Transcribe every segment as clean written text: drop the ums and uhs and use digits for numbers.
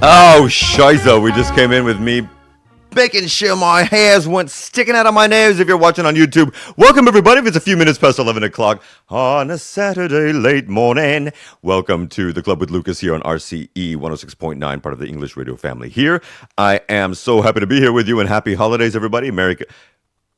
Oh, shiza, we just came in with me making sure my hairs weren't sticking out of my nose if you're watching on YouTube. Welcome, everybody, if it's a few minutes past 11 o'clock on a Saturday late morning. Welcome to the Club with Lucas here on RCE 106.9, part of the English radio family here. I am so happy to be here with you, and happy holidays, everybody.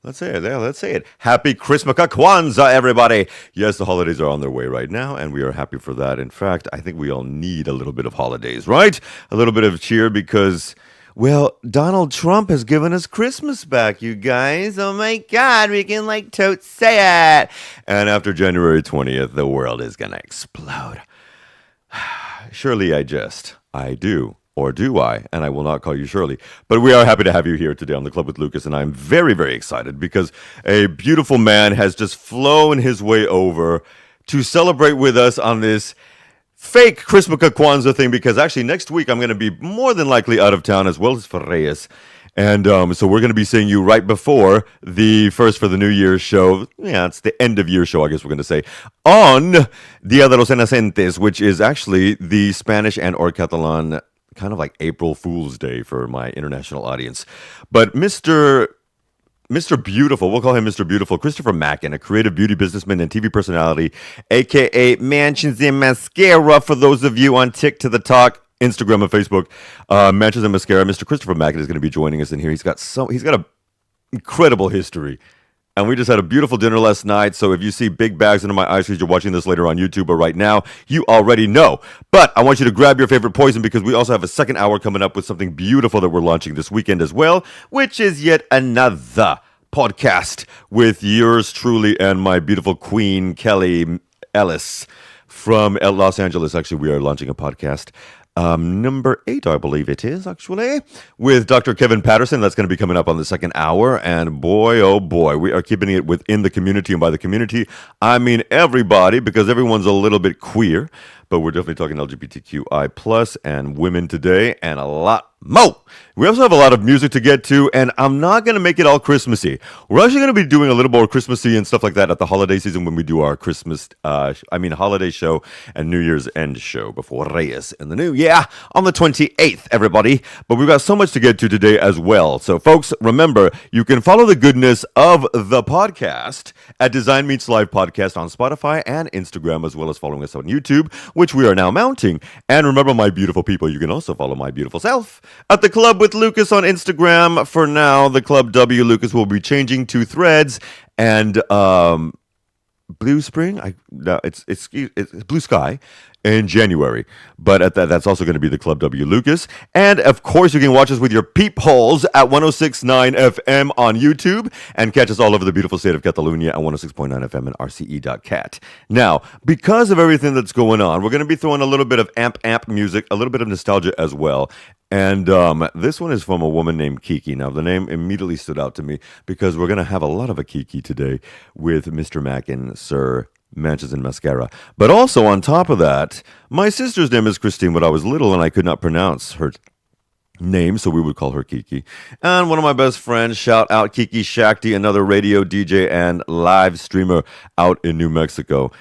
Let's say it. Yeah, let's say it. Happy Christmukkah Kwanzaa, everybody. Yes, the holidays are on their way right now, and we are happy for that. In fact, I think we all need a little bit of holidays, right? A little bit of cheer because, well, Donald Trump has given us Christmas back, you guys. Oh, my God, we can, totes say it. And after January 20th, the world is going to explode. Surely I jest. I do. Or do I? And I will not call you Shirley. But we are happy to have you here today on the Club with Lucas, and I'm very, very excited because a beautiful man has just flown his way over to celebrate with us on this fake Christmukkah Kwanzaa thing, because actually next week I'm going to be more than likely out of town, as well as for Reyes. And so we're going to be seeing you right before the first for the New Year's show. Yeah, it's the end of year show, I guess we're going to say, on Dia de los Inocentes, which is actually the Spanish and or Catalan kind of like April Fool's Day for my international audience. But Mr. Beautiful, we'll call him Mr. Beautiful, Christopher Macken, a creative beauty businessman and TV personality, a.k.a. Mansions and Mascara, for those of you on Tick to the Talk, Instagram and Facebook. Mansions and Mascara. Mr. Christopher Macken is going to be joining us in here. He's got an incredible history. And we just had a beautiful dinner last night, so if you see big bags under my eyes because you're watching this later on YouTube or right now, you already know. But I want you to grab your favorite poison, because we also have a second hour coming up with something beautiful that we're launching this weekend as well, which is yet another podcast with yours truly and my beautiful queen, Kelly Ellis, from Los Angeles. Actually, we are launching a podcast. Number 8, I believe it is, actually, with Dr. Kevin Patterson. That's going to be coming up on the second hour. And boy, oh boy, we are keeping it within the community. And by the community, I mean everybody, because everyone's a little bit queer. But we're definitely talking LGBTQI plus and women today, and a lot more. We also have a lot of music to get to, and I'm not going to make it all Christmassy. We're actually going to be doing a little more Christmassy and stuff like that at the holiday season when we do our holiday show and New Year's End show before Reyes in the new year on the 28th, everybody. But we've got so much to get to today as well. So, folks, remember, you can follow the goodness of the podcast at Design Meets Live Podcast on Spotify and Instagram, as well as following us on YouTube, which we are now mounting. And remember, my beautiful people, you can also follow my beautiful self at the Club with Lucas on Instagram. For now, the Club W Lucas will be changing to Threads and Blue Spring. It's Blue Sky in January, but that's also going to be the Club W Lucas. And of course, you can watch us with your peepholes at 106.9 FM on YouTube, and catch us all over the beautiful state of Catalonia at 106.9 FM and RCE.cat. Now, because of everything that's going on, we're going to be throwing a little bit of amp music, a little bit of nostalgia as well. And this one is from a woman named Kiki. Now, the name immediately stood out to me because we're going to have a lot of a Kiki today with Mr. Macken, Sir Mansions and Mascara. But also on top of that, my sister's name is Christine. When I was little and I could not pronounce her name, so we would call her Kiki. And one of my best friends, shout out Kiki Shakti, another radio DJ and live streamer out in New Mexico,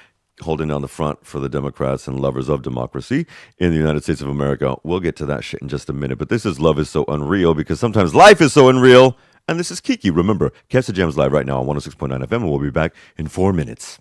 holding down the front for the Democrats and lovers of democracy in the United States of America. We'll get to that shit in just a minute. But this is Love is So Unreal, because sometimes life is so unreal. And this is Kiki. Remember, catch the jams live right now on 106.9 FM, and we'll be back in 4 minutes.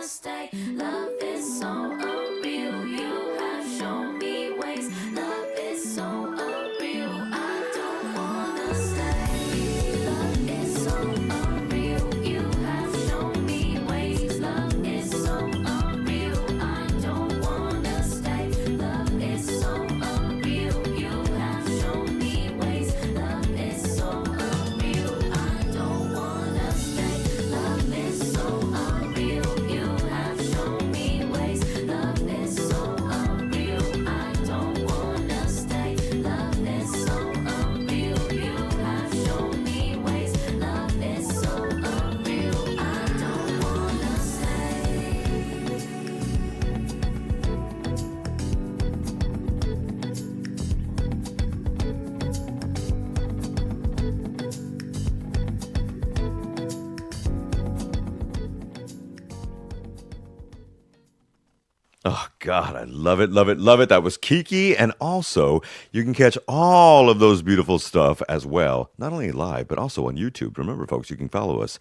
stay. Love is so unreal. You have shown me ways. Love is so unreal. I don't wanna stay. Love is so unreal. You have shown me ways. Love is so unreal. I don't wanna stay. Love is so unreal. You have shown me ways. Love is so unreal. I don't wanna stay. Love is so unreal. You have shown me ways. Love is so unreal. I don't wanna stay. Love is so unreal. You have shown me ways. Love is so unreal. I don't wanna stay. Oh, God, I love it, love it, love it. That was Kiki. And also, you can catch all of those beautiful stuff as well, not only live, but also on YouTube. Remember, folks, you can follow us.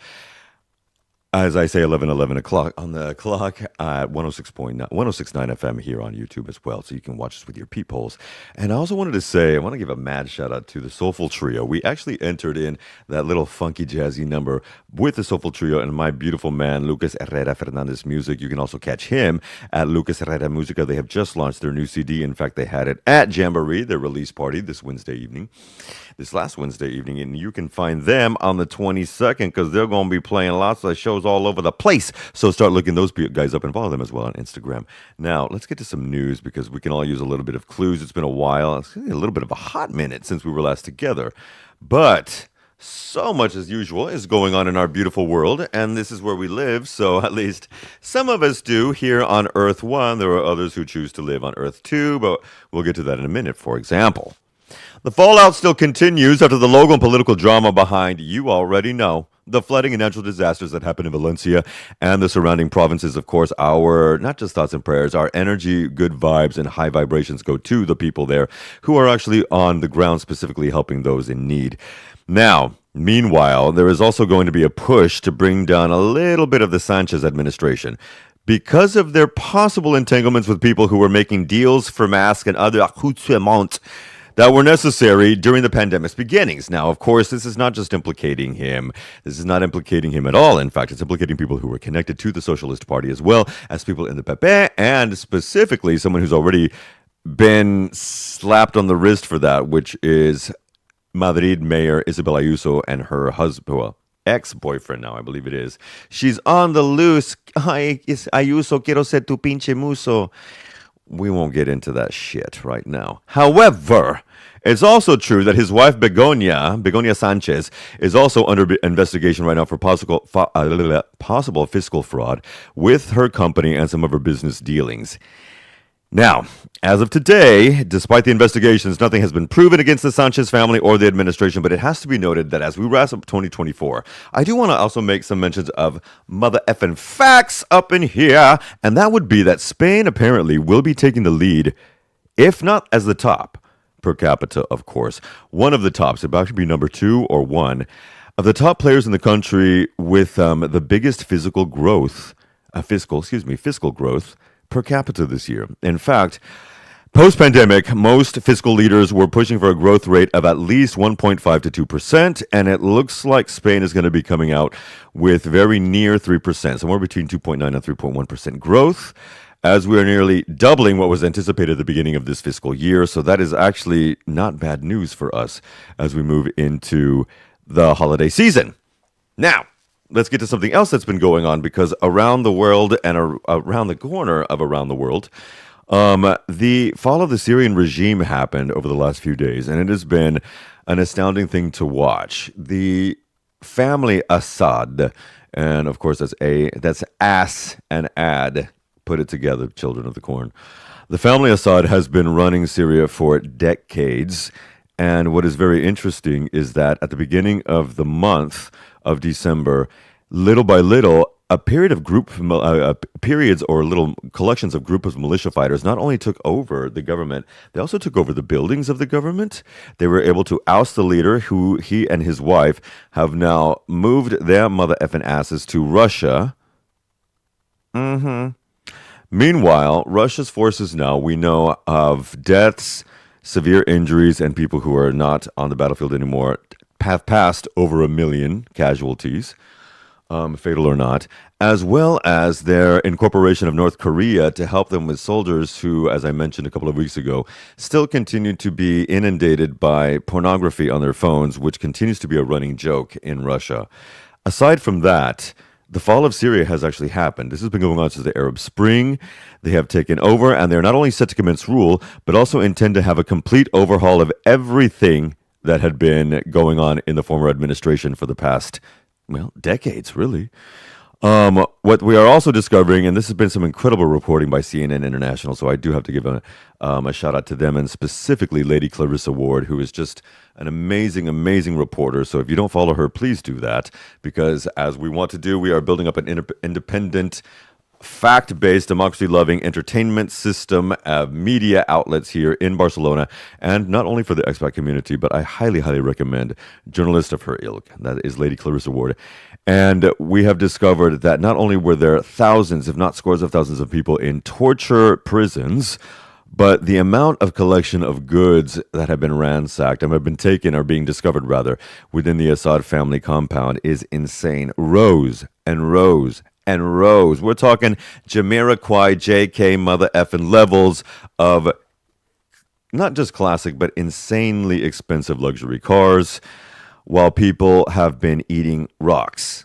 As I say, 11 o'clock on the clock at 106.9 FM here on YouTube as well. So you can watch us with your peepholes. And I also wanted to say, I want to give a mad shout out to the Soulful Trio. We actually entered in that little funky jazzy number with the Soulful Trio and my beautiful man, Lucas Herrera Fernandez Music. You can also catch him at Lucas Herrera Musica. They have just launched their new CD. In fact, they had it at Jamboree, their release party this last Wednesday evening, and you can find them on the 22nd because they're going to be playing lots of shows all over the place. So start looking those guys up and follow them as well on Instagram. Now, let's get to some news because we can all use a little bit of clues. It's been a while. It's a little bit of a hot minute since we were last together. But so much as usual is going on in our beautiful world, and this is where we live, so at least some of us do here on Earth 1. There are others who choose to live on Earth 2, but we'll get to that in a minute. For example, the fallout still continues after the Logan political drama behind, you already know, the flooding and natural disasters that happened in Valencia and the surrounding provinces. Of course, our, not just thoughts and prayers, our energy, good vibes, and high vibrations go to the people there who are actually on the ground, specifically helping those in need. Now, meanwhile, there is also going to be a push to bring down a little bit of the Sanchez administration because of their possible entanglements with people who were making deals for masks and other accoutrements that were necessary during the pandemic's beginnings. Now, of course, this is not just implicating him. This is not implicating him at all. In fact, it's implicating people who were connected to the Socialist Party as well as people in the PP, and specifically someone who's already been slapped on the wrist for that, which is Madrid Mayor Isabel Ayuso and her husband, well, ex-boyfriend now, I believe it is. She's on the loose. Ay, Ayuso, quiero ser tu pinche muso. We won't get into that shit right now. However, it's also true that his wife Begonia Sanchez, is also under investigation right now for possible fiscal fraud with her company and some of her business dealings. Now, as of today, despite the investigations, nothing has been proven against the Sanchez family or the administration, but it has to be noted that as we wrap up 2024, I do want to also make some mentions of mother effing facts up in here, and that would be that Spain apparently will be taking the lead, if not as the top, per capita, of course, one of the tops, about to be number 2 or 1, of the top players in the country with the biggest fiscal growth per capita this year. In fact, post-pandemic, most fiscal leaders were pushing for a growth rate of at least 1.5 to 2%, and it looks like Spain is going to be coming out with very near 3%, somewhere between 2.9 and 3.1% growth, as we are nearly doubling what was anticipated at the beginning of this fiscal year. So that is actually not bad news for us as we move into the holiday season. Now, let's get to something else that's been going on, because around the world and around the corner of around the world, the fall of the Syrian regime happened over the last few days, and it has been an astounding thing to watch. The family Assad, and of course that's ass and ad, put it together, children of the corn. The family Assad has been running Syria for decades, and what is very interesting is that at the beginning of the month of December, little by little, periods or little collections of groups of militia fighters not only took over the government, they also took over the buildings of the government. They were able to oust the leader, who he and his wife have now moved their mother effing asses to Russia. Meanwhile, Russia's forces now, we know of deaths, severe injuries, and people who are not on the battlefield anymore have passed over 1 million casualties, fatal or not, as well as their incorporation of North Korea to help them with soldiers who, as I mentioned a couple of weeks ago, still continue to be inundated by pornography on their phones, which continues to be a running joke in Russia. Aside from that, the fall of Syria has actually happened. This has been going on since the Arab Spring. They have taken over, and they're not only set to commence rule, but also intend to have a complete overhaul of everything that had been going on in the former administration for the past, well, decades, really. What we are also discovering, and this has been some incredible reporting by CNN International, so I do have to give a shout out to them, and specifically Lady Clarissa Ward, who is just an amazing, amazing reporter. So if you don't follow her, please do that, because as we want to do, we are building up an independent, fact-based, democracy-loving entertainment system of media outlets here in Barcelona, and not only for the expat community, but I highly, highly recommend journalist of her ilk. That is Lady Clarissa Ward. And we have discovered that not only were there thousands, if not scores of thousands of people in torture prisons, but the amount of collection of goods that have been ransacked and have been taken, or being discovered rather, within the Assad family compound is insane. Rows and rows and rows. We're talking Jamiroquai, JK, mother effing levels of not just classic, but insanely expensive luxury cars, while people have been eating rocks.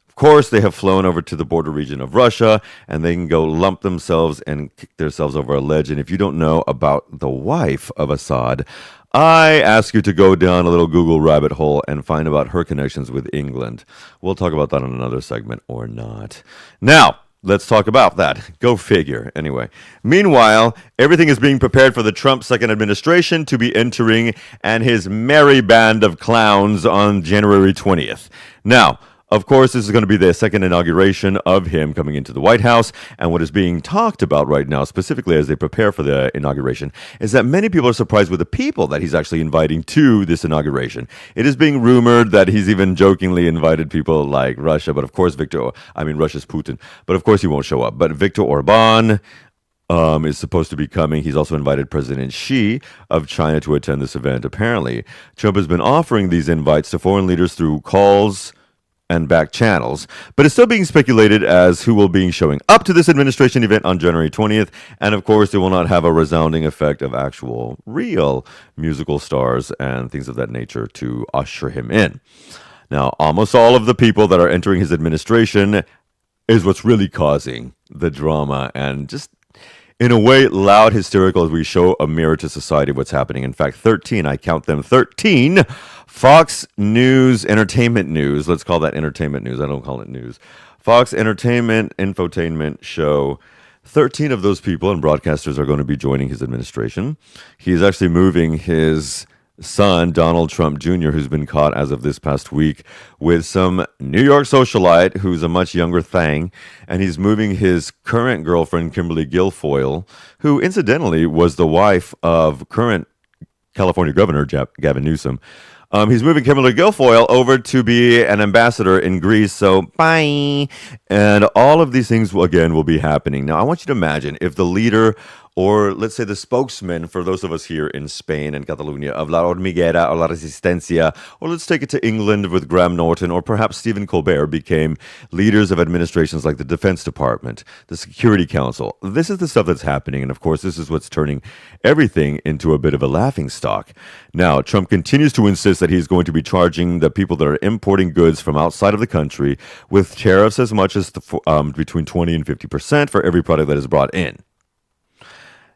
Of course, they have flown over to the border region of Russia, and they can go lump themselves and kick themselves over a ledge. And if you don't know about the wife of Assad, I ask you to go down a little Google rabbit hole and find about her connections with England. We'll talk about that in another segment or not. Now, let's talk about that. Go figure. Anyway, meanwhile, everything is being prepared for the Trump second administration to be entering and his merry band of clowns on January 20th. Now, of course, this is going to be the second inauguration of him coming into the White House. And what is being talked about right now, specifically as they prepare for the inauguration, is that many people are surprised with the people that he's actually inviting to this inauguration. It is being rumored that he's even jokingly invited people like Russia, but of course, Russia's Putin, but of course he won't show up. But Viktor Orban is supposed to be coming. He's also invited President Xi of China to attend this event. Apparently, Trump has been offering these invites to foreign leaders through calls and back channels, but it's still being speculated as who will be showing up to this administration event on January 20th, and of course it will not have a resounding effect of actual real musical stars and things of that nature to usher him in. Now, almost all of the people that are entering his administration is what's really causing the drama, and just in a way, loud, hysterical, as we show a mirror to society what's happening. In fact, 13, I count them, 13 Fox News Entertainment News. Let's call that entertainment news. I don't call it news. Fox Entertainment Infotainment Show. 13 of those people and broadcasters are going to be joining his administration. He's actually moving his son, Donald Trump Jr., who's been caught as of this past week with some New York socialite who's a much younger thing, and he's moving his current girlfriend, Kimberly Guilfoyle, who incidentally was the wife of current California Governor Gavin Newsom. He's moving Kimberly Guilfoyle over to be an ambassador in Greece, so bye. And all of these things, again, will be happening. Now, I want you to imagine if the leader, or let's say the spokesman for those of us here in Spain and Catalonia, of La Hormiguera or La Resistencia, or let's take it to England with Graham Norton, or perhaps Stephen Colbert, became leaders of administrations like the Defense Department, the Security Council. This is the stuff that's happening, and of course, this is what's turning everything into a bit of a laughingstock. Now, Trump continues to insist that he's going to be charging the people that are importing goods from outside of the country with tariffs as much as between 20 and 50% for every product that is brought in.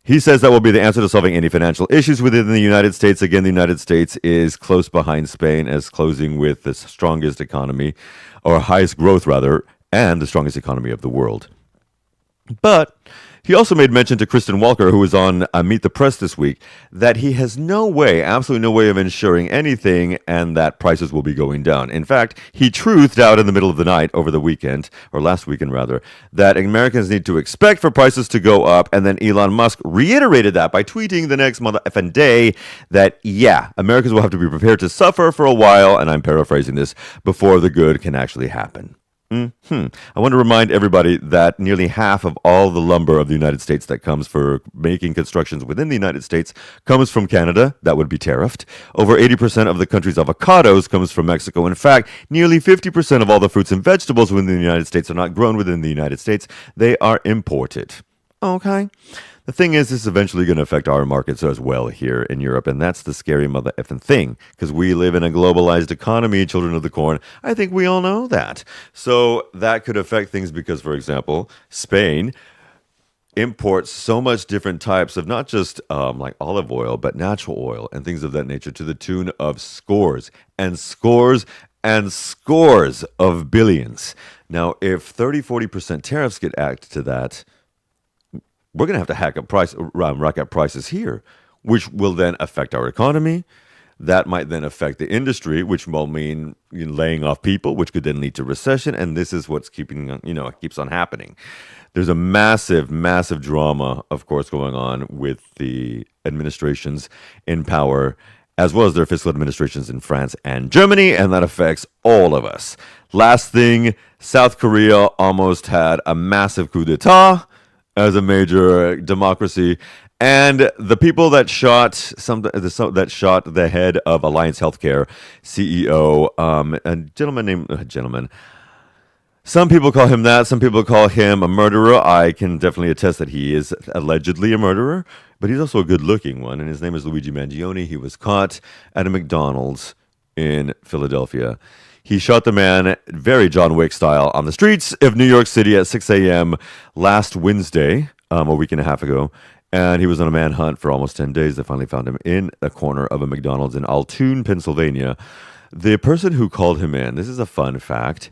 He says that will be the answer to solving any financial issues within the United States. Again, the United States is close behind Spain as closing with the strongest economy, or highest growth rather, and the strongest economy of the world. But he also made mention to Kristen Walker, who was on Meet the Press this week, that he has no way, absolutely no way of ensuring anything, and that prices will be going down. In fact, he truthed out in the middle of the night over the weekend, or last weekend rather, that Americans need to expect for prices to go up, and then Elon Musk reiterated that by tweeting the next mother effing day that, yeah, Americans will have to be prepared to suffer for a while, and I'm paraphrasing this, before the good can actually happen. I want to remind everybody that nearly half of all the lumber of the United States that comes for making constructions within the United States comes from Canada. That would be tariffed. Over 80% of the country's avocados comes from Mexico. In fact, nearly 50% of all the fruits and vegetables within the United States are not grown within the United States. They are imported. Okay. The thing is, this is eventually going to affect our markets as well here in Europe, and that's the scary mother effing thing, because we live in a globalized economy, children of the corn. I think we all know that. So that could affect things because, for example, Spain imports so much different types of not just like olive oil, but natural oil and things of that nature to the tune of scores and scores and scores of billions. Now, if 30-40% tariffs get added to that, we're going to have to rack up prices here, which will then affect our economy. That might then affect the industry, which will mean laying off people, which could then lead to recession. And this is what's keeps on happening. There's a massive, massive drama, of course, going on with the administrations in power, as well as their fiscal administrations in France and Germany, and that affects all of us. Last thing, South Korea almost had a massive coup d'etat as a major democracy, and the people that shot the head of Alliance Healthcare CEO, a gentleman. Some people call him that. Some people call him a murderer. I can definitely attest that he is allegedly a murderer, but he's also a good-looking one, and his name is Luigi Mangione. He was caught at a McDonald's in Philadelphia. He shot the man, very John Wick style, on the streets of New York City at 6 a.m. last Wednesday, a week and a half ago. And he was on a manhunt for almost 10 days. They finally found him in a corner of a McDonald's in Altoona, Pennsylvania. The person who called him in, this is a fun fact,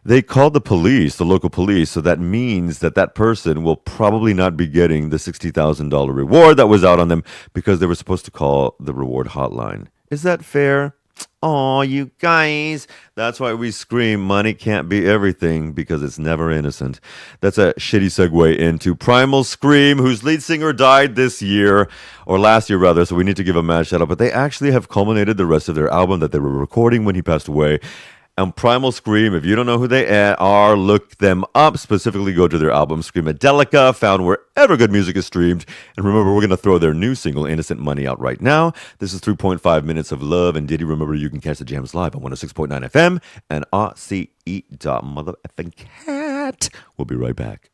they called the police, the local police, so that means that person will probably not be getting the $60,000 reward that was out on them because they were supposed to call the reward hotline. Is that fair? Oh, you guys. That's why we scream money can't be everything, because it's never innocent. That's a shitty segue into Primal Scream, whose lead singer died this year, or last year rather, so we need to give a mad shout out. But they actually have culminated the rest of their album that they were recording when he passed away. And Primal Scream, if you don't know who they are, look them up. Specifically, go to their album, Screamadelica, found wherever good music is streamed. And remember, we're going to throw their new single, Innocent Money, out right now. This is 3.5 minutes of love and ditty. Remember, you can catch the jams live on 106.9 FM and RCE.mothereffingcat. We'll be right back.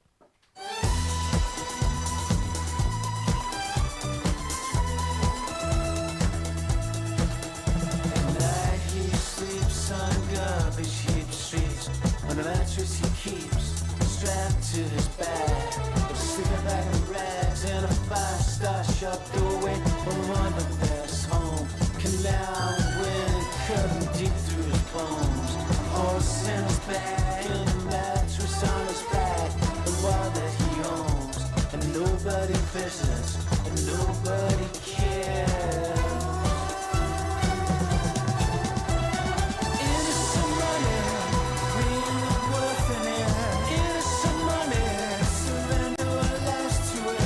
To his back, sleeping back in rags in a 5-star shop doorway. One of there's home, canal wind cutting deep through his bones. Horse in his back, and a mattress on his back. The wall that he owns, and nobody visits, and nobody cares. Innocent money, real worth in it. Innocent money, surrender our lives to it.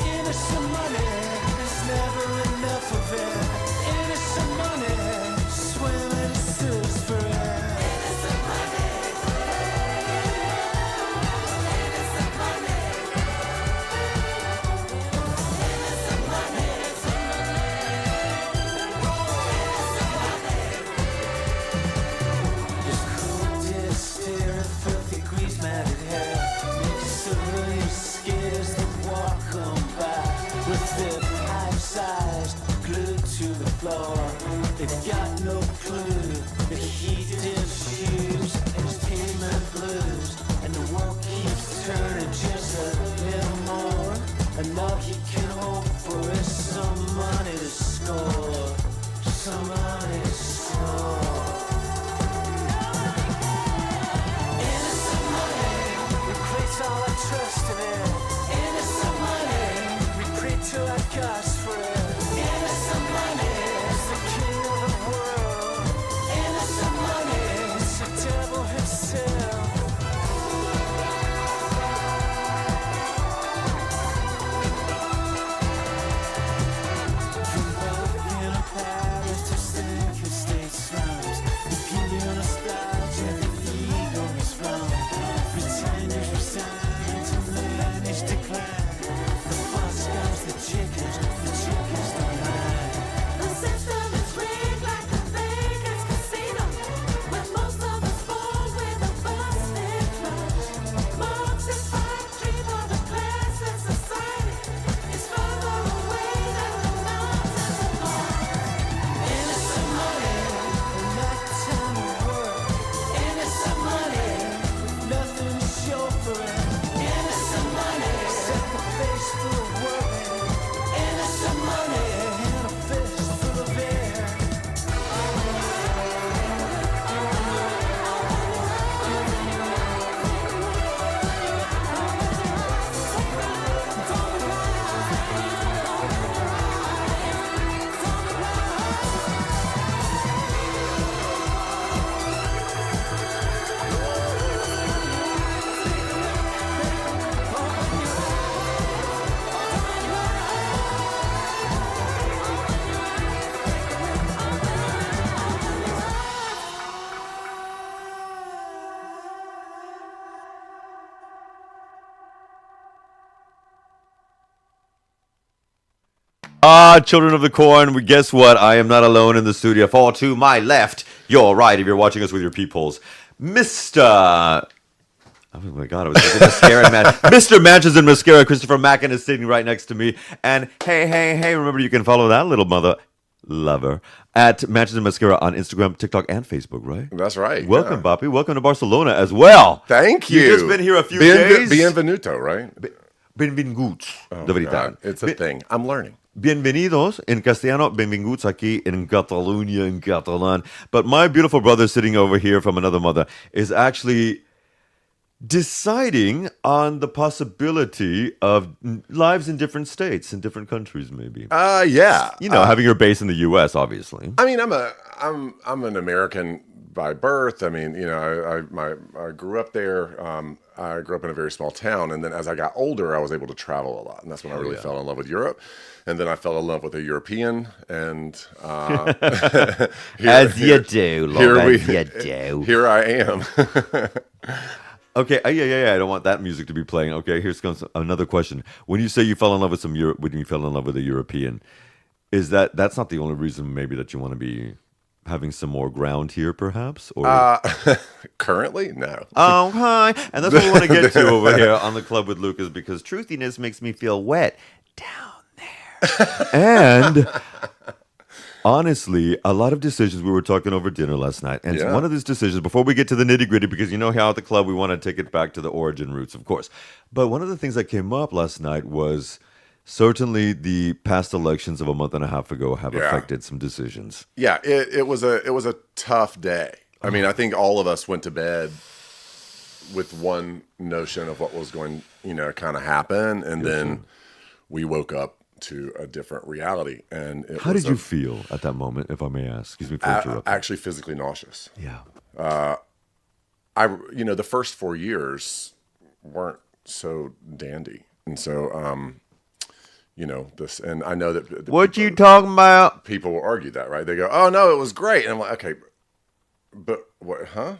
Innocent money, there's never enough of it. Innocent money, swimming thirst for it. Innocent money, innocent money, innocent money, his cold dead stare and filthy grease-matted hair makes civilian scares that walk on by with their pipes eyes glued to the floor. They've got no clue that he did shoes and his payment blues, and the world keeps turning just a little more, and all he can hope for is some money to score, some money to score. Innocent money, we place all our trust in it. Innocent money, we pray to our gods for it. Innocent money is the king of the world. Innocent money is the devil himself. From Buckingham Palace to Stanford State slums, the beauty and nostalgia, the ego is wrong. Children of the Corn, guess what? I am not alone in the studio. Fall to my left, your right, if you're watching us with your peepholes. Mr. Oh my God, I was thinking mascara man. Mr. Matches and Mascara, Christopher Macken is sitting right next to me. And hey, remember you can follow that little mother lover at Matches and Mascara on Instagram, TikTok, and Facebook, right? That's right. Welcome, Boppy. Welcome to Barcelona as well. Thank you. You've just been here a few days. Bienvenuto, right? Benvinguts, de veritat. It's a thing. I'm learning. Bienvenidos en castellano, benvinguts aquí en Catalunya, in Catalan. But my beautiful brother sitting over here from another mother is actually deciding on the possibility of lives in different states, in different countries, maybe. Yeah. You know, having your base in the U.S., obviously. I mean, I'm an American by birth. I mean, you know, I grew up there. I grew up in a very small town, and then as I got older, I was able to travel a lot, and that's when I really fell in love with Europe. And then I fell in love with a European, and as you do, Lord, you do. Here I am. Okay, yeah. I don't want that music to be playing. Okay, here's comes another question. When you say you fell in love with when you fell in love with a European, is that's not the only reason maybe that you want to be having some more ground here, perhaps? Or Currently, no. Oh, hi, and that's what we want to get to over here on the Club with Lucas, because truthiness makes me feel wet down there, and. Honestly, a lot of decisions, we were talking over dinner last night, and one of these decisions, before we get to the nitty-gritty, because you know how at the club we want to take it back to the origin roots, of course. But one of the things that came up last night was certainly the past elections of a month and a half ago have affected some decisions. Yeah, it was a tough day. I mean, I think all of us went to bed with one notion of what was going, kind of happen, and then we woke up to a different reality. And how did you feel at that moment, if I may ask? Excuse me for interrupting. Actually physically nauseous. Yeah. The first 4 years weren't so dandy. And so, and I know that. What you talking about? People will argue that, right? They go, oh no, it was great. And I'm like, okay, but what, huh?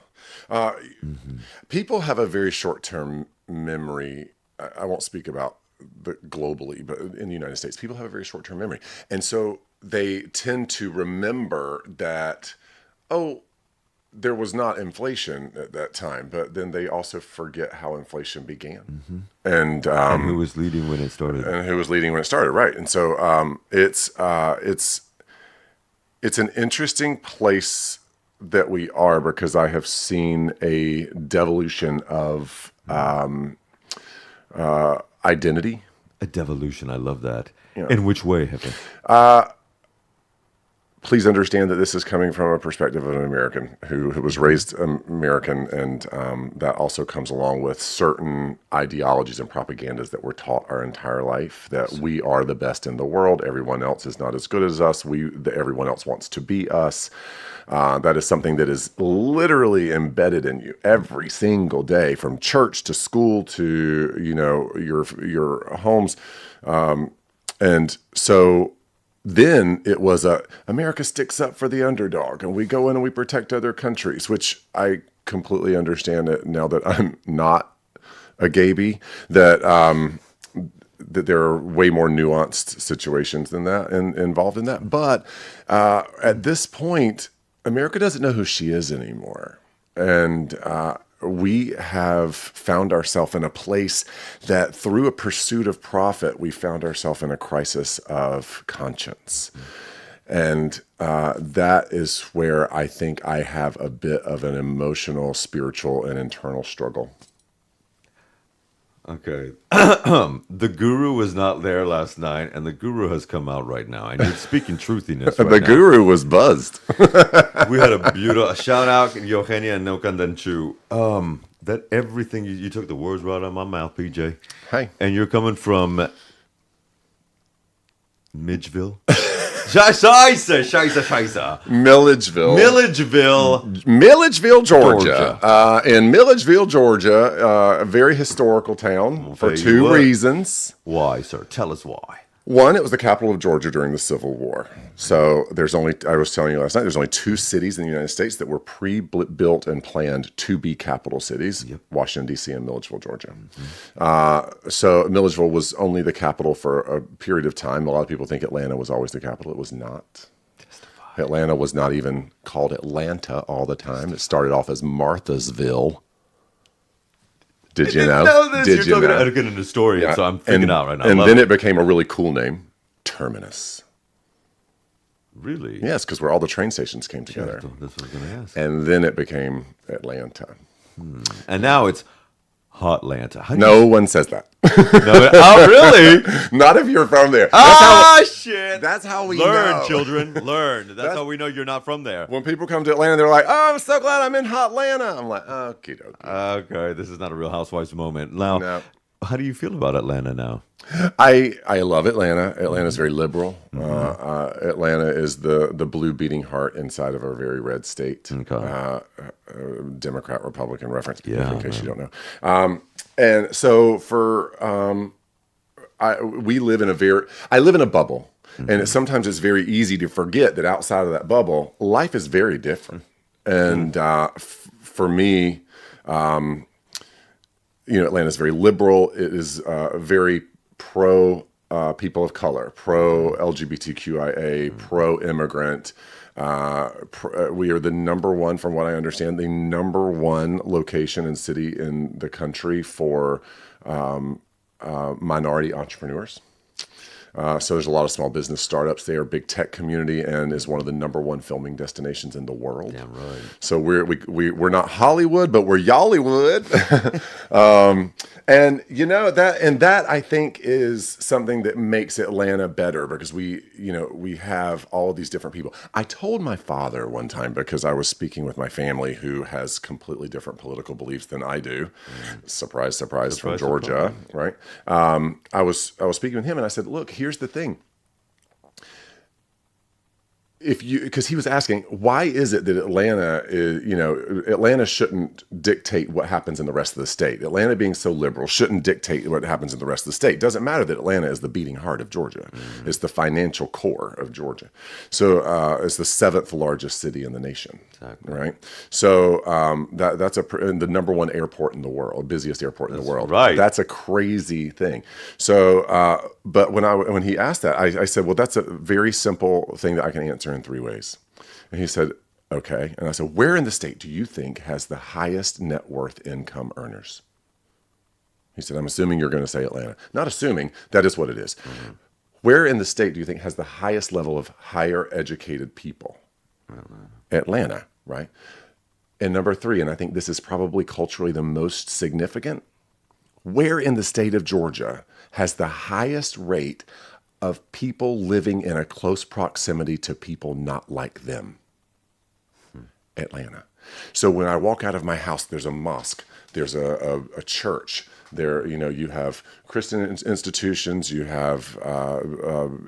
People have a very short-term memory. I won't speak about globally, but in the United States, people have a very short-term memory. And so they tend to remember that, there was not inflation at that time, but then they also forget how inflation began. And who was leading when it started. Right. And so it's an interesting place that we are, because I have seen a devolution of identity. A devolution, I love that. Yeah. In which way, Hefe? Please understand that this is coming from a perspective of an American who was raised American, and that also comes along with certain ideologies and propagandas that we're taught our entire life, that we are the best in the world, everyone else is not as good as us, everyone else wants to be us. That is something that is literally embedded in you every single day, from church to school to your homes, and so then it was America sticks up for the underdog, and we go in and we protect other countries, which I completely understand it now that I'm not a Gaby, that there are way more nuanced situations than that and involved in that. But at this point, America doesn't know who she is anymore. And we have found ourselves in a place that through a pursuit of profit, we found ourselves in a crisis of conscience. And that is where I think I have a bit of an emotional, spiritual, and internal struggle. Okay. The guru was not there last night, and the guru has come out right now. And he's speaking truthiness right The now. guru was buzzed. We had a shout out, Eugenia and Nokandanchu. That everything, you took the words right out of my mouth, PJ. Hi. And you're coming from Midgeville? Scheiße. Milledgeville, Georgia. In Milledgeville, Georgia, a very historical town for two reasons. Why, sir? Tell us why. One, it was the capital of Georgia during the Civil War. So I was telling you last night, there's only 2 cities in the United States that were pre-built and planned to be capital cities, Washington, D.C. and Milledgeville, Georgia. So Milledgeville was only the capital for a period of time. A lot of people think Atlanta was always the capital. It was not. Atlanta was not even called Atlanta all the time. It started off as Marthasville. Did you know? This. Did You're you talking know? etiquette in the story, so I'm freaking out right now. And Love then it. it became a really cool name, Terminus. Really? Yes, because where all the train stations came together. That's what I was going to ask. And then it became Atlanta. And now it's Hotlanta. How do No one says that. you know it? Oh, really? Not if you're from there. Shit. That's how we Learn, know. children. Learn. That's how we know you're not from there. When people come to Atlanta, they're like, "Oh, I'm so glad I'm in Hotlanta." I'm like, "Okay, dokie." Okay, this is not a Real Housewives moment. Now, No. how do you feel about Atlanta now? I love Atlanta. Atlanta's very liberal. Atlanta is the blue beating heart inside of our very red state. Okay. Democrat, Republican reference, Yeah, in case you don't know. And so I live in a bubble, and sometimes it's very easy to forget that outside of that bubble, life is very different. And for me, Atlanta's very liberal. It is very pro people of color, pro LGBTQIA, pro immigrant. We are the number one, from what I understand, the number one location and city in the country for minority entrepreneurs. So there's a lot of small business startups there, big tech community, and is one of the number one filming destinations in the world. Damn right. So we're not Hollywood, but we're Yollywood. And that I think is something that makes Atlanta better, because we have all of these different people. I told my father one time, because I was speaking with my family who has completely different political beliefs than I do. Surprise, surprise, from Georgia, right? I was speaking with him, and I said, "Look, here's the thing. Because he was asking, why is it that Atlanta shouldn't dictate what happens in the rest of the state? Atlanta being so liberal shouldn't dictate what happens in the rest of the state. It doesn't matter that Atlanta is the beating heart of Georgia. Mm-hmm. It's the financial core of Georgia. So it's the 7th largest city in the nation, exactly. Right? So that's the number one airport in the world, busiest airport in the world. Right. That's a crazy thing. So, but when he asked that, I said, well, that's a very simple thing that I can answer in 3 ways. And he said, okay. And I said, where in the state do you think has the highest net worth income earners? He said, I'm assuming you're going to say Atlanta. Not assuming, that is what it is. Mm-hmm. Where in the state do you think has the highest level of higher educated people? Atlanta, right? And number 3, and I think this is probably culturally the most significant, where in the state of Georgia has the highest rate of people living in a close proximity to people not like them? Atlanta. So when I walk out of my house, there's a mosque, there's a church. There, you have Christian institutions, you have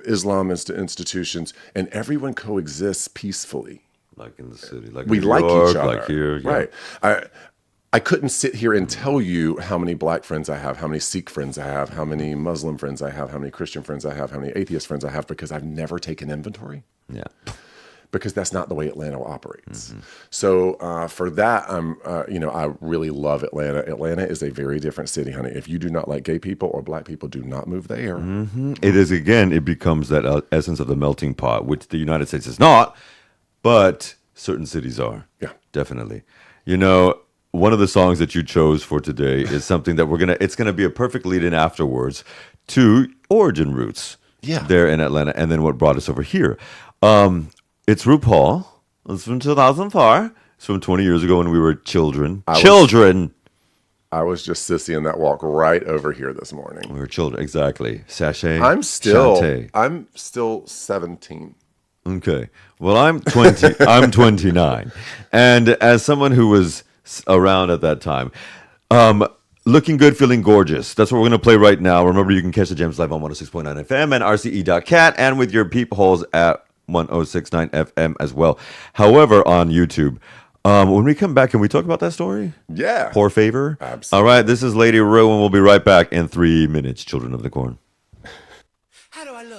Islam institutions, and everyone coexists peacefully. Like in the city, like We in New like York, each other, like here, yeah. right? I couldn't sit here and tell you how many black friends I have, how many Sikh friends I have, how many Muslim friends I have, how many Christian friends I have, how many atheist friends I have, because I've never taken inventory. Yeah. Because that's not the way Atlanta operates. Mm-hmm. So for that, I really love Atlanta. Atlanta is a very different city, honey. If you do not like gay people or black people, do not move there. Mm-hmm. It is, again, it becomes that essence of the melting pot, which the United States is not, but certain cities are. Yeah. Definitely. One of the songs that you chose for today is something that it's going to be a perfect lead in afterwards to Origin Roots. Yeah. There in Atlanta, and then what brought us over here. It's RuPaul. It's from 2004. It's from 20 years ago when we were children. I was just sissy in that walk right over here this morning. We were children, exactly. Sachet. I'm still Shantae. 17. Okay. Well, I'm 20. I'm 29. And as someone who was around at that time, looking good, feeling gorgeous. That's what we're going to play right now. Remember, you can catch the Gems live on 106.9 FM and rce.cat, and with your peepholes at 106.9 FM as well. However, on YouTube, when we come back, can we talk about that story? Yeah. Poor favor? Absolutely. All right, this is Lady Rue, and we'll be right back in 3 minutes, Children of the Corn. How do I look?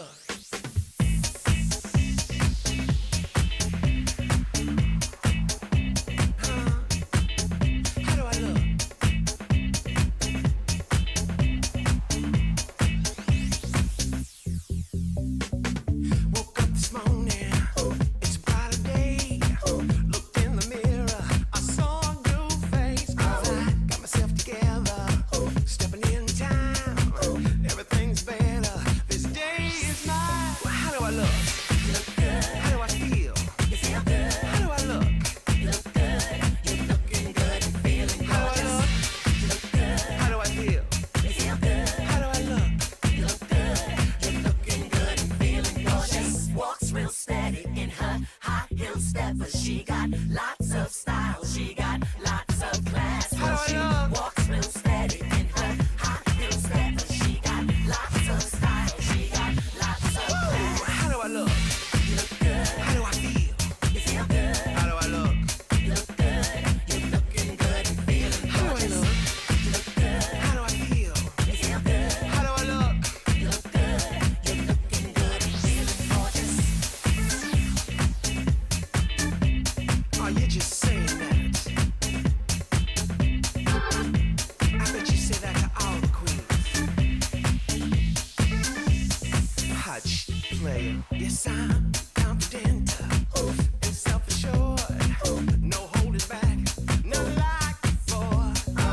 player. Yes, I'm confident and self-assured. No holding back, not like before. I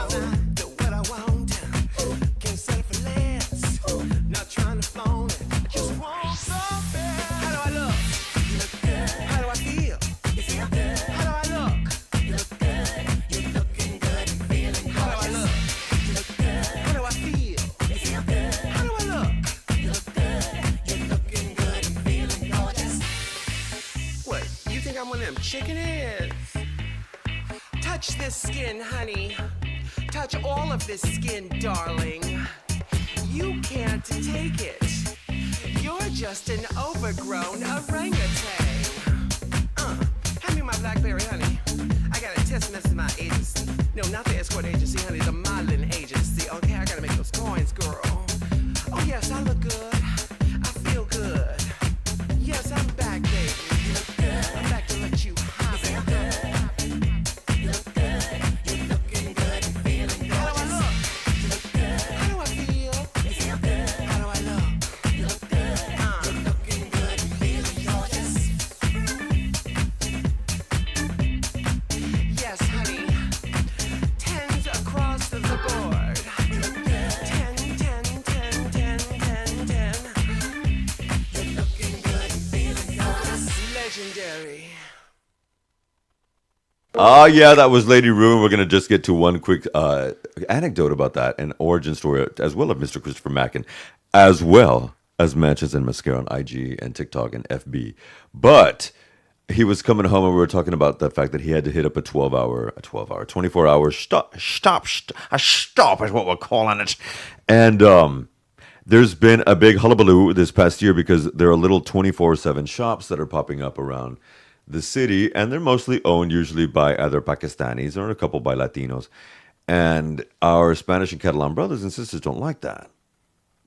do what I want, can't settle for less. Not trying to flaunt it, I just want something. How do I look? You look good. How do I feel? You feel good. How do I look? You look good. You're looking good and feeling gorgeous. How do I look? You look good. How do I feel? You feel good. How do I look? You look good. You're looking good and feeling gorgeous. What? You think I'm one of them chicken heads? Touch this skin, honey. Touch all of this skin, darling. You can't take it. You're just an overgrown orangutan. Hand me my BlackBerry, honey. I got a test message my agency. No, not the escort agency, honey, the modeling agency. Okay, I gotta make those coins, girl. Oh, yes, I look good. I feel good. Yes, I'm back, baby. You look good. I'm back to let you have it. You look good. You're looking good and feeling good. How do I look? You look good. How do I feel? You feel good. How do I look? You look good. You're looking good and feeling gorgeous. Yes, honey. 10s across the board. You look good. 10, 10, 10, 10, 10, 10. You're looking good and feeling gorgeous. Legendary. Oh, yeah, that was Lady Ruin. We're going to just get to one quick anecdote about that, an origin story, as well of Mr. Christopher Macken, as well as Matches and Mascara on IG and TikTok and FB. But he was coming home and we were talking about the fact that he had to hit up a 24-hour stop is what we're calling it. And there's been a big hullabaloo this past year because there are little 24/7 shops that are popping up around the city, and they're mostly owned usually by either Pakistanis or a couple by Latinos. And our Spanish and Catalan brothers and sisters don't like that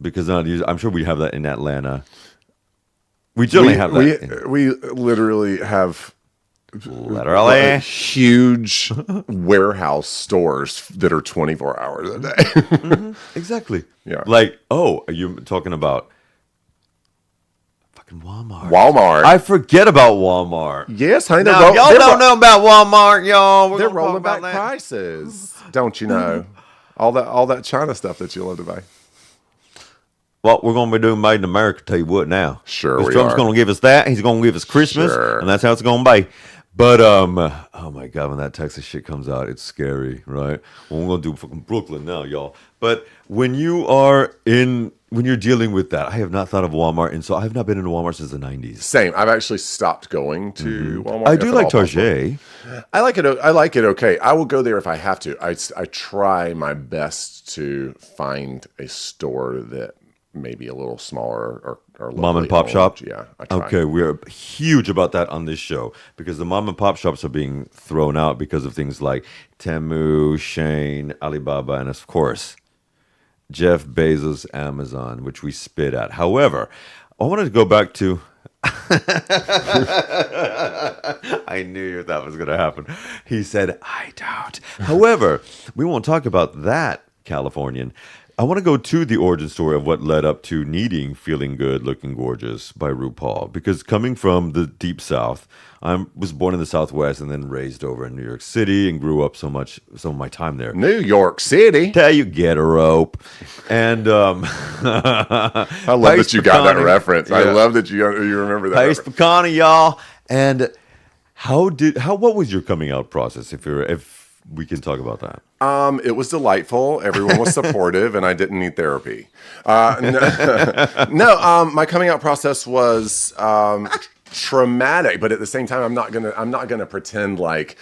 because I'm sure we have that in Atlanta. We generally have that. We literally have Literally huge warehouse stores that are 24 hours a day. Exactly. Yeah. Like, oh, are you talking about fucking Walmart? Walmart. I forget about Walmart. Yes, honey. Now, y'all don't know about Walmart, y'all. We're They're gonna talk rolling about back that. prices. Don't you know? all that China stuff that you love to buy. Well, we're going to be doing Made in America, tell you what now. Sure, Because we Trump's are. going to give us that. He's going to give us Christmas, Sure. and that's how it's going to be. But, oh my God, when that Texas shit comes out, it's scary, right? Well, we're going to do fucking Brooklyn now, y'all. But when you're dealing with that, I have not thought of Walmart, and so I have not been in a Walmart since the 90s. Same. I've actually stopped going to Walmart. I do if like at all possible. Target. I like it. I like it. Okay, I will go there if I have to. I try my best to find a store that maybe a little smaller or Mom and locally pop owned. shop? Yeah, I try. Okay, we're huge about that on this show because the mom and pop shops are being thrown out because of things like Temu, Shane, Alibaba, and of course, Jeff Bezos' Amazon, which we spit at. However, I wanted to go back to... I knew that was going to happen. He said, I don't. However, we won't talk about that, Californian. I want to go to the origin story of what led up to needing Feeling Good, Looking Gorgeous by RuPaul. Because coming from the Deep South, I was born in the Southwest and then raised over in New York City and grew up some of my time there. New York City. Tell you, get a rope. And I love that you got that reference. I Yeah. love that you remember that. Pace reference. Pecani, y'all. And what was your coming out process? If we can talk about that. It was delightful. Everyone was supportive, and I didn't need therapy. No, my coming out process was traumatic, but at the same time, I'm not gonna pretend like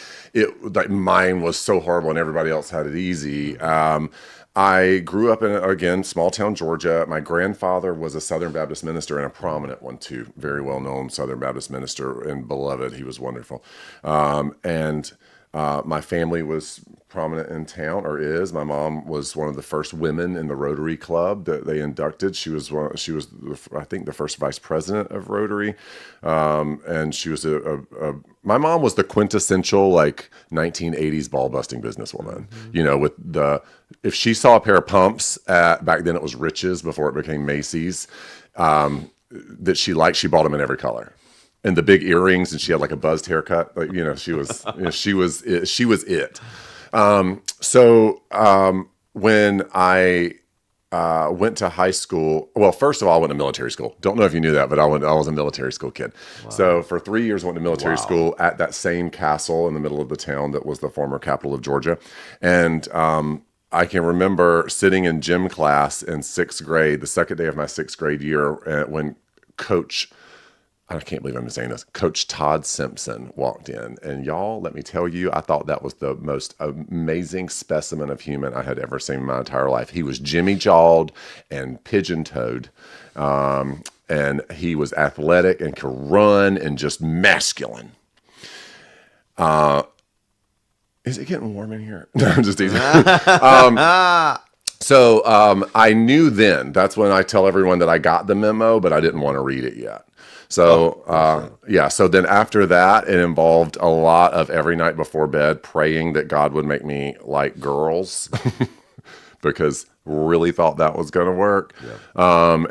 mine was so horrible and everybody else had it easy. I grew up in, again, small town Georgia. My grandfather was a Southern Baptist minister and a prominent one too, very well known Southern Baptist minister and beloved. He was wonderful, my family was prominent in town, or is. My mom was one of the first women in the Rotary Club that they inducted. She was I think the first vice president of Rotary, and she was my mom was the quintessential like 1980s ball busting businesswoman. Mm-hmm. You know, if she saw a pair of pumps back then it was Rich's before it became Macy's. that she liked, she bought them in every color. And the big earrings, and she had like a buzzed haircut. Like, she was, she was it. When I went to high school, well, first of all, I went to military school. Don't know if you knew that, but I was a military school kid. Wow. So for 3 years, I went to military school at that same castle in the middle of the town that was the former capital of Georgia. And I can remember sitting in gym class in 6th grade, the second day of my 6th grade year, when I can't believe I'm saying this, Coach Todd Simpson walked in. And y'all, let me tell you, I thought that was the most amazing specimen of human I had ever seen in my entire life. He was jimmy-jawed and pigeon-toed. And he was athletic and could run and just masculine. Is it getting warm in here? No, I'm just teasing. So I knew then, that's when I tell everyone that I got the memo, but I didn't want to read it yet. So, so then after that, it involved a lot of every night before bed praying that God would make me like girls because really thought that was going to work. Yeah.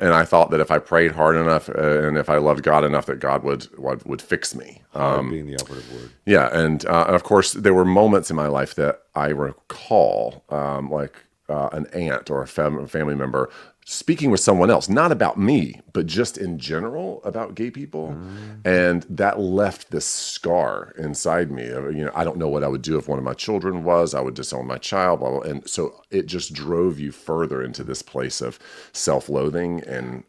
And I thought that if I prayed hard enough and if I loved God enough, that God would fix me. Being the operative word. Yeah. And of course, there were moments in my life that I recall, an aunt or a family member speaking with someone else, not about me, but just in general about gay people. And that left this scar inside me. I don't know what I would do if one of my children was. I would disown my child, blah, blah. And so it just drove you further into this place of self-loathing and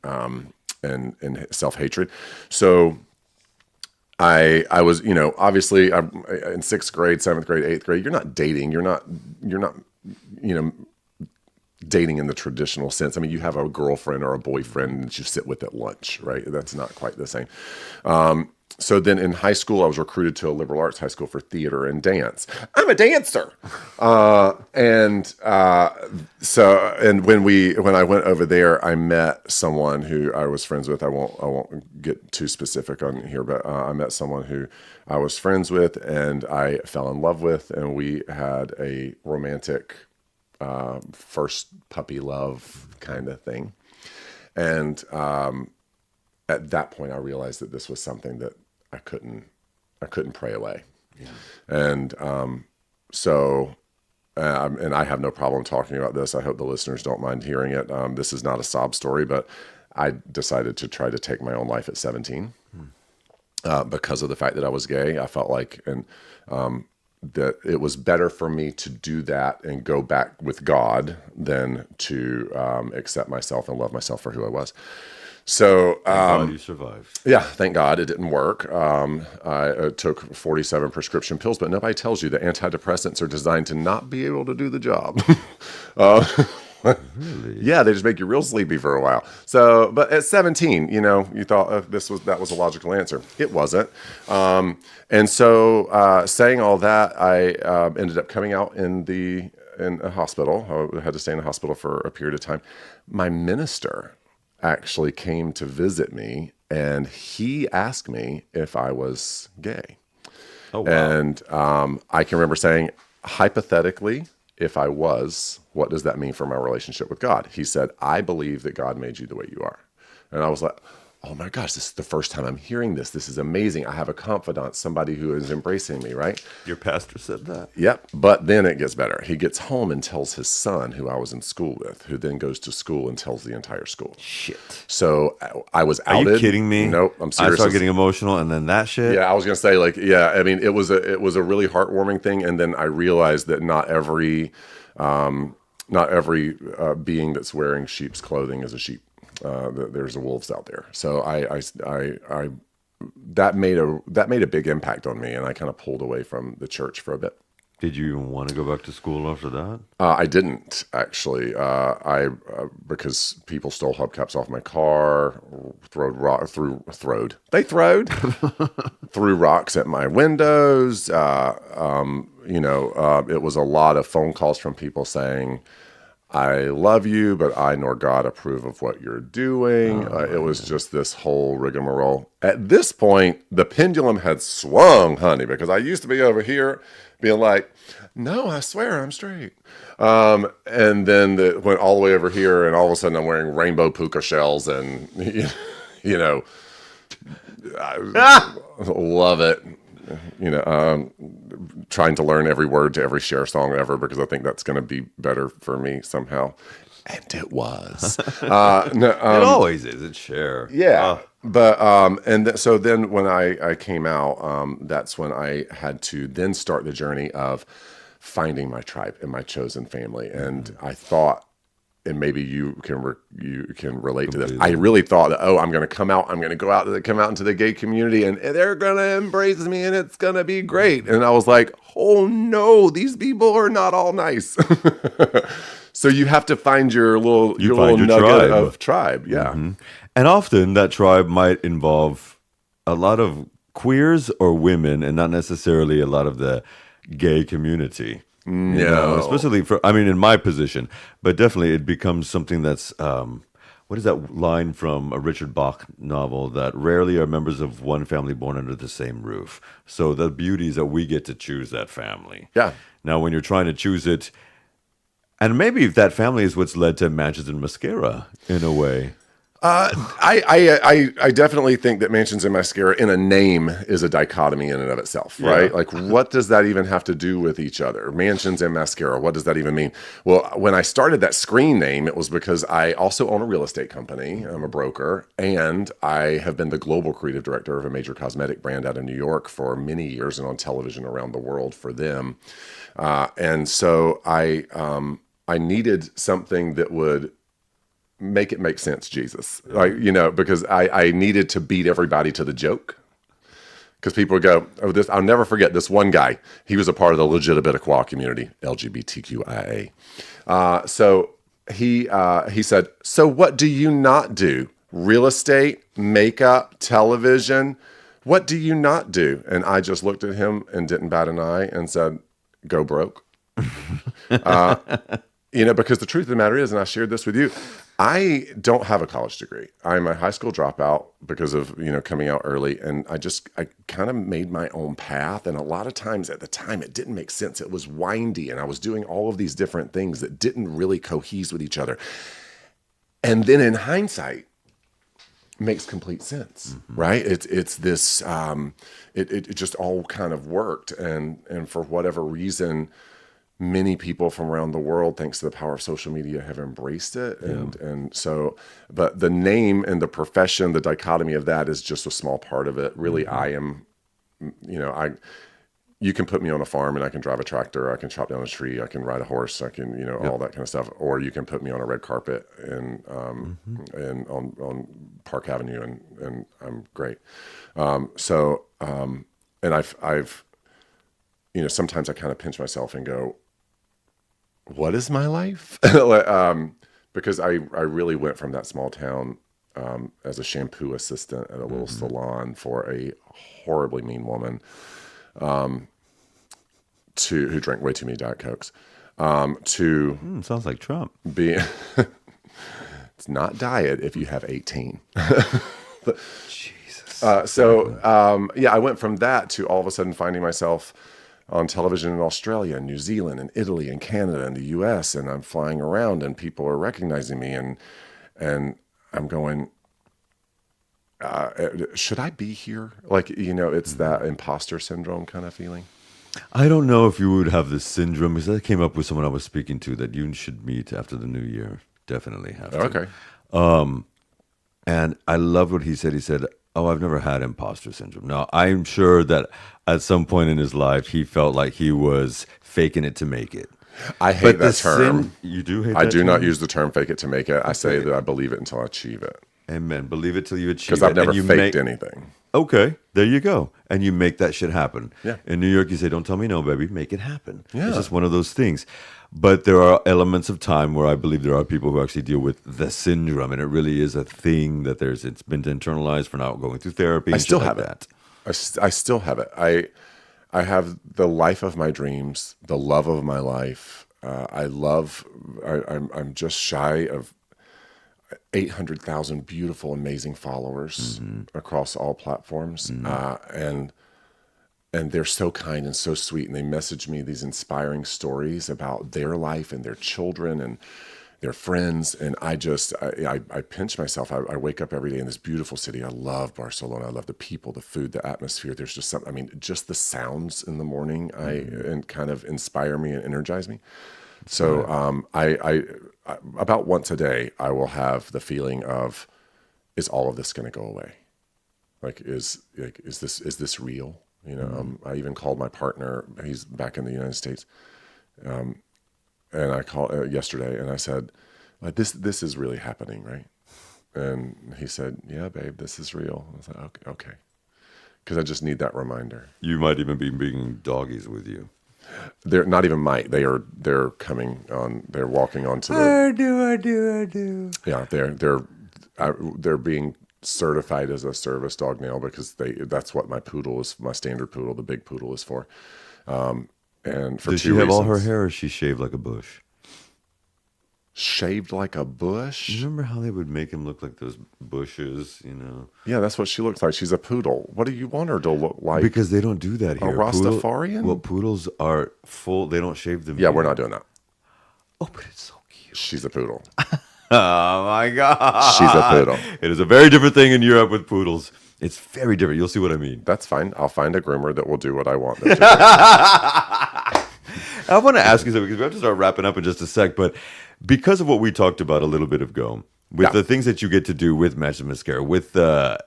self-hatred. So I was, obviously I'm in 6th grade, 7th grade, 8th grade, you're not dating. You're not, dating in the traditional sense. I mean, you have a girlfriend or a boyfriend that you sit with at lunch, right? That's not quite the same. So then in high school, I was recruited to a liberal arts high school for theater and dance. I'm a dancer. And when I went over there, I met someone who I was friends with. I won't get too specific on here, but I met someone who I was friends with and I fell in love with, and we had a romantic first puppy love kind of thing. And at that point, I realized that this was something that I couldn't pray away. Yeah. And and I have no problem talking about this. I hope the listeners don't mind hearing it. This is not a sob story, but I decided to try to take my own life at 17 because of the fact that I was gay. I felt like, that it was better for me to do that and go back with God than to accept myself and love myself for who I was. So thank God you survived. Yeah, thank God it didn't work. I took 47 prescription pills, but nobody tells you that antidepressants are designed to not be able to do the job. Really? Yeah, they just make you real sleepy for a while. So, but at 17, you thought that was a logical answer. It wasn't. And so, saying all that, I ended up coming out in a hospital. I had to stay in a hospital for a period of time. My minister actually came to visit me, and he asked me if I was gay. Oh, wow. And I can remember saying, hypothetically, if I was, what does that mean for my relationship with God? He said, I believe that God made you the way you are. And I was like, oh my gosh, this is the first time I'm hearing this. This is amazing. I have a confidant, somebody who is embracing me, right? Your pastor said that? Yep. But then it gets better. He gets home and tells his son, who I was in school with, who then goes to school and tells the entire school. Shit. So I was outed. Are you kidding me? Nope. I'm serious. I started getting emotional, and then that shit? Yeah, I was going to say, I mean, it was a really heartwarming thing. And then I realized that not every being that's wearing sheep's clothing is a sheep. There's the wolves out there. So that made a big impact on me, and I kind of pulled away from the church for a bit. Did you even want to go back to school after that? I didn't actually. Because people stole hubcaps off my car, threw rocks at my windows. It was a lot of phone calls from people saying, I love you, but I nor God approve of what you're doing. It was just this whole rigmarole. At this point, the pendulum had swung, honey, because I used to be over here being like, no, I swear I'm straight. And then it went all the way over here, and all of a sudden I'm wearing rainbow puka shells and, you know, I love it. You know, trying to learn every word to every Cher song ever because I think that's going to be better for me somehow. And it was. No, It always is. It's Cher. yeah. But so then when I came out, that's when I had to then start the journey of finding my tribe and my chosen family. And I thought, and maybe you can relate to this. I really thought that, I'm going to come out. I'm going to come out into the gay community, and they're going to embrace me, and it's going to be great. And I was like, oh no, these people are not all nice. So you have to find your little nugget tribe. of tribe. Yeah. Mm-hmm. And often that tribe might involve a lot of queers or women, and not necessarily a lot of the gay community. No. You know, especially in my position, but definitely it becomes something that's, what is that line from a Richard Bach novel, that rarely are members of one family born under the same roof. So the beauty is that we get to choose that family. Yeah. Now, when you're trying to choose it, and maybe that family is what's led to Mansions and Mascara in a way. I definitely think that Mansions and Mascara in a name is a dichotomy in and of itself, right? Yeah. Like, what does that even have to do with each other? Mansions and Mascara, what does that even mean? Well, when I started that screen name, it was because I also own a real estate company. I'm a broker, and I have been the global creative director of a major cosmetic brand out of New York for many years and on television around the world for them. And so I needed something that would make it make sense, Jesus. Like, because I needed to beat everybody to the joke. Because people would go, I'll never forget this one guy. He was a part of the legitimate equality community, LGBTQIA. So he said, so what do you not do? Real estate, makeup, television. What do you not do? And I just looked at him and didn't bat an eye and said, go broke. Because the truth of the matter is, and I shared this with you, I don't have a college degree. I'm a high school dropout because of, coming out early. And I kind of made my own path. And a lot of times at the time, it didn't make sense. It was windy. And I was doing all of these different things that didn't really cohese with each other. And then in hindsight, it makes complete sense, right? It's this, it just all kind of worked. And for whatever reason, many people from around the world, thanks to the power of social media, have embraced it. And so, but the name and the profession, the dichotomy of that is just a small part of it. Really, I am, you can put me on a farm and I can drive a tractor, I can chop down a tree, I can ride a horse, I can, all that kind of stuff. Or you can put me on a red carpet and on Park Avenue and I'm great. And I've sometimes I kind of pinch myself and go, what is my life? Because I really went from that small town as a shampoo assistant at a little salon for a horribly mean woman who drank way too many Diet Cokes. Sounds like Trump. It's not diet if you have 18. Jesus. I went from that to all of a sudden finding myself on television in Australia and New Zealand and Italy and Canada and the US, and I'm flying around and people are recognizing me and I'm going, should I be here? Like, it's that imposter syndrome kind of feeling. I don't know if you would have this syndrome, because I came up with someone I was speaking to that you should meet after the new year. Definitely have to. Okay. And I loved what he said. He said, I've never had imposter syndrome. Now, I'm sure that at some point in his life, he felt like he was faking it to make it. I hate that term. You do hate that I do term? not use the term fake it to make it. I say that I believe it until I achieve it. Amen. Believe it till you achieve it. Because I've never And you faked anything. Okay, there you go. And you make that shit happen. Yeah. In New York, you say, don't tell me no, baby. Make it happen. Yeah. It's just one of those things. But there are elements of time where I believe there are people who actually deal with the syndrome. And it really is a thing that it's been internalized for now going through therapy. I still shit have like it. I still have it. I have the life of my dreams, the love of my life. I'm just shy of 800,000 beautiful, amazing followers across all platforms. And they're so kind and so sweet. And they message me these inspiring stories about their life and their children. And they're friends, and I pinch myself. I wake up every day in this beautiful city. I love Barcelona. I love the people, the food, the atmosphere. There's just something. I mean, just the sounds in the morning, and kind of inspire me and energize me. So I about once a day, I will have the feeling of, is all of this going to go away? Like, is this real? You know, I even called my partner. He's back in the United States, and I called yesterday, and I said, like, this is really happening, right? And he said, yeah, babe, this is real. I was like, okay, because I just need that reminder. You might even be bringing doggies with you. They're not even might. They're coming on. They're walking onto the. I do. Yeah, they're being certified as a service dog now because that's what my poodle is. My standard poodle, the big poodle, is for. And for Does she two have reasons. all her hair, or is she shaved like a bush? Shaved like a bush. Remember how they would make him look like those bushes, you know? Yeah, that's what she looks like. She's a poodle. What do you want her to look like? Because they don't do that here. Rastafarian? Well, poodles are full. They don't shave them. Yeah, here. we're not doing that. Oh, but it's so cute. She's a poodle. Oh my god. She's a poodle. It is a very different thing in Europe with poodles. It's very different. You'll see what I mean. That's fine. I'll find a groomer that will do what I want them to do. I want to ask you something because we have to start wrapping up in just a sec. But because of what we talked about a little bit ago, with the things that you get to do with Match and Mascara, with the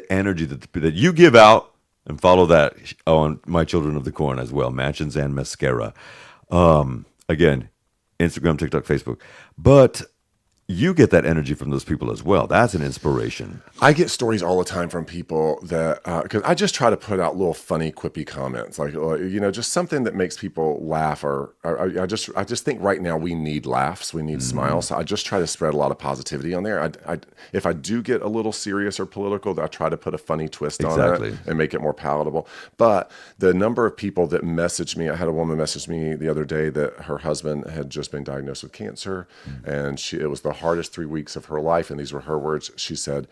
energy that you give out, and follow that on My Children of the Corn as well, Mansions and Mascara. Again, Instagram, TikTok, Facebook. But you get that energy from those people as well. That's an inspiration. I get stories all the time from people that, because I just try to put out little funny, quippy comments, like, you know, just something that makes people laugh. Or I just think right now we need laughs, we need smiles. So I just try to spread a lot of positivity on there. If I do get a little serious or political, I try to put a funny twist on it and make it more palatable. But the number of people that message me, I had a woman message me the other day that her husband had just been diagnosed with cancer, and it was the hardest 3 weeks of her life, and these were her words. She said,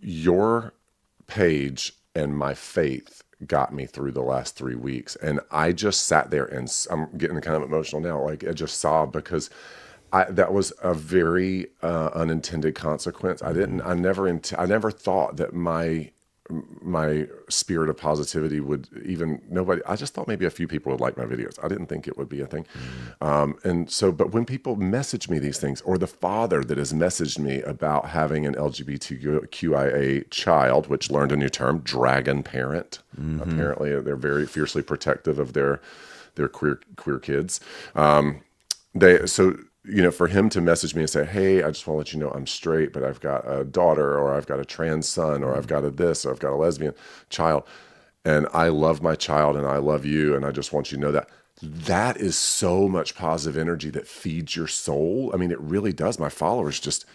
your page and my faith got me through the last 3 weeks. And I just sat there, and I'm getting kind of emotional now, like I just sobbed, because that was a very unintended consequence. I never thought that my spirit of positivity would I just thought maybe a few people would like my videos. I didn't think it would be a thing. But when people message me these things, or the father that has messaged me about having an LGBTQIA child, which learned a new term, dragon parent. Apparently they're very fiercely protective of their queer kids. You know, for him to message me and say, hey, I just want to let you know I'm straight, but I've got a daughter, or I've got a trans son, or I've got a this, or I've got a lesbian child, and I love my child, and I love you, and I just want you to know that is so much positive energy that feeds your soul. I mean, it really does. My followers just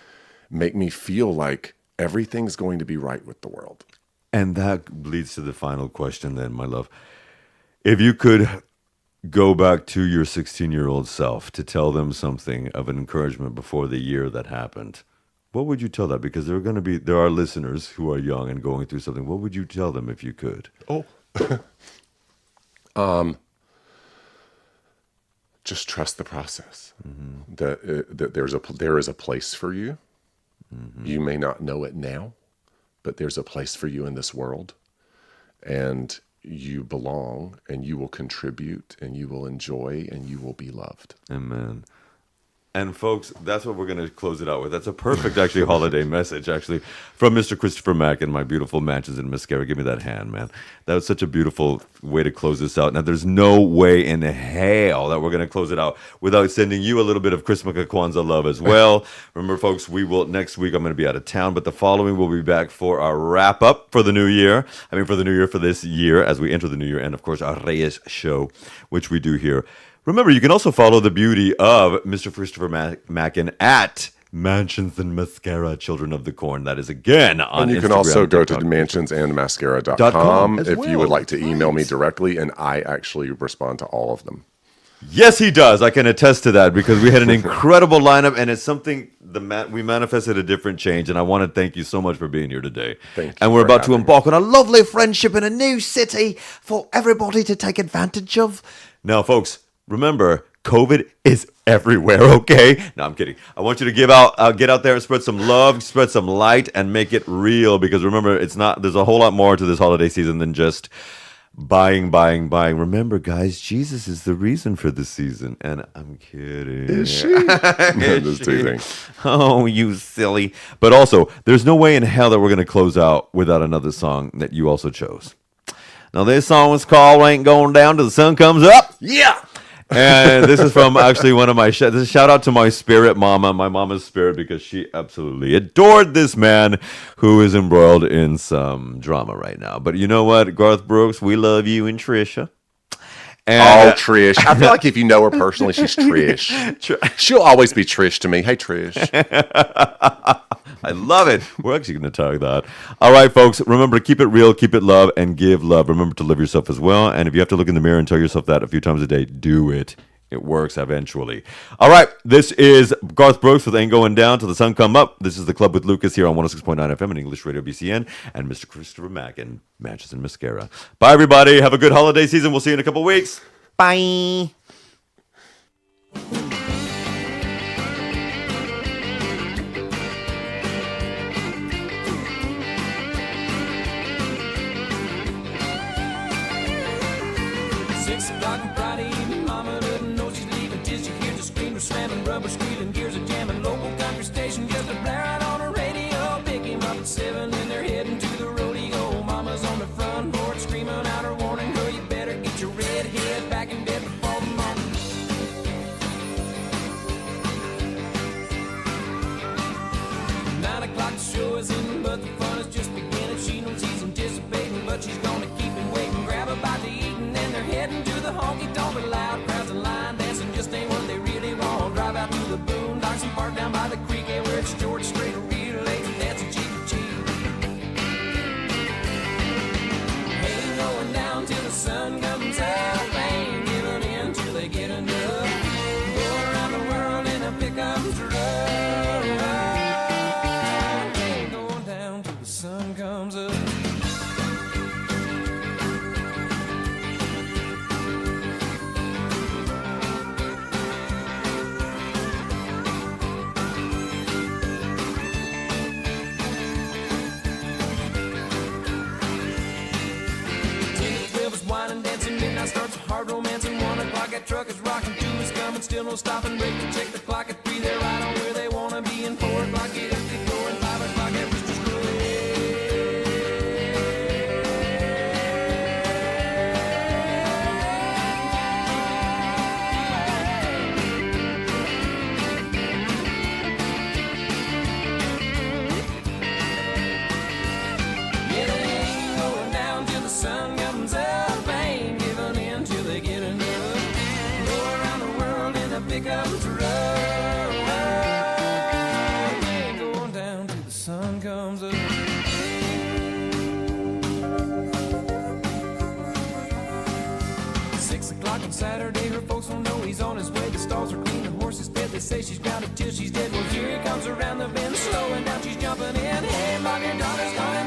make me feel like everything's going to be right with the world. And that leads to the final question then, my love. If you could go back to your 16-year-old self to tell them something of an encouragement before the year that happened, what would you tell them? Because there are listeners who are young and going through something. What would you tell them if you could? Just trust the process. That there is a place for you. You may not know it now, but there's a place for you in this world, and you belong, and you will contribute, and you will enjoy, and you will be loved. Amen. And folks, that's what we're going to close it out with. That's a perfect, actually, holiday message, actually, from Mr. Christopher Macken, my beautiful Mansions and Mascara. Give me that hand, man. That was such a beautiful way to close this out. Now, there's no way in hell that we're going to close it out without sending you a little bit of Christmukkah Kwanzaa love as well. Remember, folks, next week I'm going to be out of town, but the following we'll be back for our wrap-up for the new year. For this year, as we enter the new year, and, of course, our Reyes show, which we do here. Remember, you can also follow the beauty of Mr. Christopher Macken at Mansions and Mascara, Children of the Corn. That is, again, on Instagram. And you can also go to mansionsandmascara.com if you would like to email me directly, and I actually respond to all of them. Yes, he does. I can attest to that, because we had an incredible lineup, and it's something we manifested a different change, and I want to thank you so much for being here today. Thank you. And we're about to embark on a lovely friendship in a new city for everybody to take advantage of. Now, folks, remember, COVID is everywhere, okay? No, I'm kidding. I want you to get out there and spread some love, spread some light, and make it real. Because remember, there's a whole lot more to this holiday season than just buying. Remember, guys, Jesus is the reason for the season. And I'm kidding. Is she? Just teasing. Oh, you silly. But also, there's no way in hell that we're going to close out without another song that you also chose. Now, this song is called Ain't Going Down Till the Sun Comes Up. Yeah. And this is from actually one of my this is a shout out to my spirit mama, my mama's spirit, because she absolutely adored this man who is embroiled in some drama right now. But you know what, Garth Brooks, we love you and Trisha. And, Trish. I feel like if you know her personally, she's Trish. She'll always be Trish to me. Hey, Trish. I love it. We're actually going to tag that. All right, folks. Remember to keep it real, keep it love, and give love. Remember to live yourself as well. And if you have to look in the mirror and tell yourself that a few times a day, do it. It works eventually. All right. This is Garth Brooks with Ain't Going Down Till the Sun Come Up. This is The Club with Lucas here on 106.9 FM and English Radio BCN. And Mr. Christopher Macken, Matches and Mascara. Bye, everybody. Have a good holiday season. We'll see you in a couple weeks. Bye. 6 o'clock on Friday evening, mama doesn't know she's leaving till she hears the screamer slamming, rubber squealing, gears are jamming, local country station just a blare out on the radio. Pick him up at 7 and they're heading to the rodeo. Mama's on the front porch screaming out her warning, girl, you better get your red head back in bed before the morning. 9 o'clock the show is in, but the fun is just beginning. She knows he's anticipating, but she's gonna keep him waiting. Grab a bite to eat and then they're heading to the honky-tonk with loud crowds and line dancing just ain't what they really want. Drive out to the boondocks and park down by the creek, and where it's George Strait or Real Lake and dancing cheek to cheek. Ain't going down till the sun comes up, ain't giving in till they get enough. Go around the world in a pickup truck. Ain't going down till the sun comes up. Starts a hard romance and 1 o'clock. That truck is rocking, 2 is coming, still no stopping. Break to check the clock at 3, they're right on where they wanna be. And 4 o'clock, get up the door, and 5 o'clock, that Rooster's yeah, they ain't going down till the sun comes up. Pickup truck, ain't going down till the sun comes up. 6 o'clock on Saturday, her folks don't know he's on his way. The stalls are clean, the horse is fed. They say she's grounded till she's dead. Well, here he comes around the bend, slowing down, she's jumping in. Hey, mom, your daughter's coming.